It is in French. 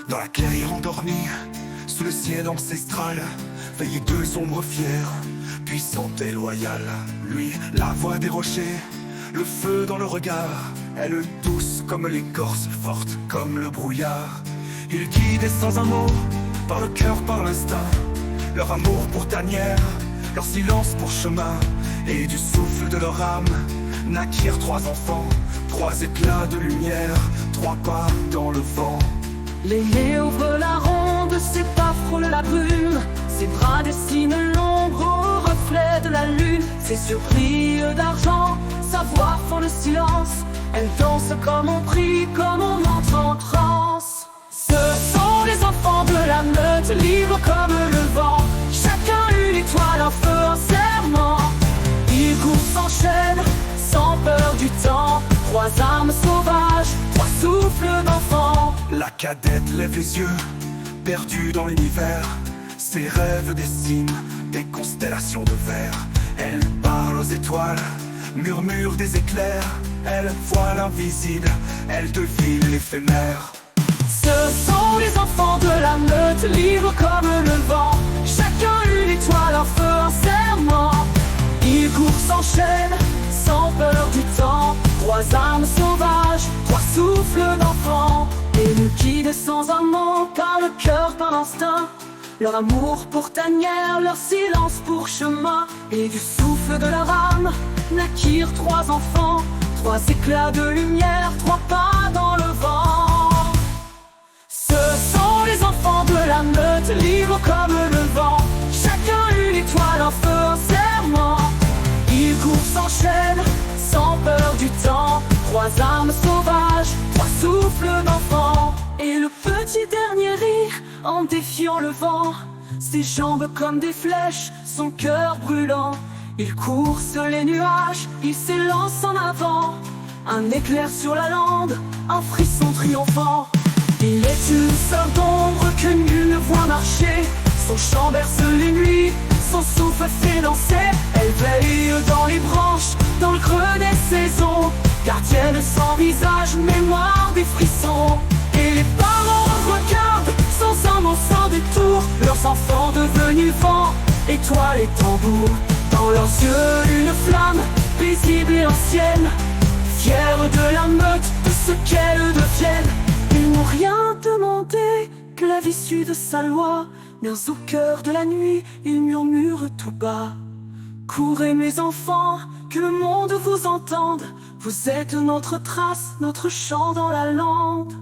Dans la clairière endormie, sous le ciel ancestral, veillent deux ombres fières, puissantes et loyales. Lui, la voix des rochers, le feu dans le regard, elle douce comme l'écorce, forte comme le brouillard. Il guide sans un mot, par le cœur, par l'instinct, leur amour pour tanière, leur silence pour chemin, et du souffle de leur âme naquirent trois enfants, trois éclats de lumière, trois pas dans le vent. L'aîné ouvre la ronde, ses pas frôlent la brume, ses bras dessinent l'ombre au reflet de la lune. Ses yeux brillent d'argent, sa voix fend le silence. Elle danse comme on prie, comme on entre en transe. Ce sont les enfants de la meute, libres comme le vent. Chacun une étoile, un feu, un serment. Ils courent, s'enchaînent, sans peur du temps. Trois âmes sauvages, trois souffles d'enfants. La cadette lève les yeux, perdue dans l'univers. Ses rêves dessinent des constellations de verre. Elle parle aux étoiles, murmure des éclairs. Elle voit l'invisible, elle devine l'éphémère. Ce sont les enfants de la meute, libres comme le vent. Chacun une étoile, un feu, un serment. Ils courent, s'enchaînent, sans peur du temps. Trois âmes sauvages, trois souffles d'enfants. Et nous guident sans un mot, par le cœur, par l'instinct. Leur amour pour tanière, leur silence pour chemin. Et du souffle de leur âme naquirent trois enfants. Trois éclats de lumière, trois pas dans le vent. Ce sont les enfants de la meute, libres comme le vent. Chacun une étoile, un feu, un serment. Ils courent, s'enchaînent, sans peur du temps. Trois âmes sauvages, trois souffles d'enfants. Et le petit dernier rit en défiant le vent. Ses jambes comme des flèches, son cœur brûlant. Il course les nuages, il s'élance en avant. Un éclair sur la lande, un frisson triomphant. Il est une sœur d'ombre que nul ne voit marcher. Son chant berce les nuits, son souffle fait danser. Elle veille dans les branches, dans le creux des saisons. Gardienne sans visage, mémoire des frissons. Et les parents regardent, sans un mot, sans détour, leurs enfants devenus vent, étoiles et tambours. Dans leurs yeux une flamme, paisible et ancienne, fière de la meute, de ce qu'elles deviennent. Ils n'ont rien demandé que la issue de sa loi, mais au cœur de la nuit, ils murmurent tout bas. Courez mes enfants, que le monde vous entende. Vous êtes notre trace, notre chant dans la lande.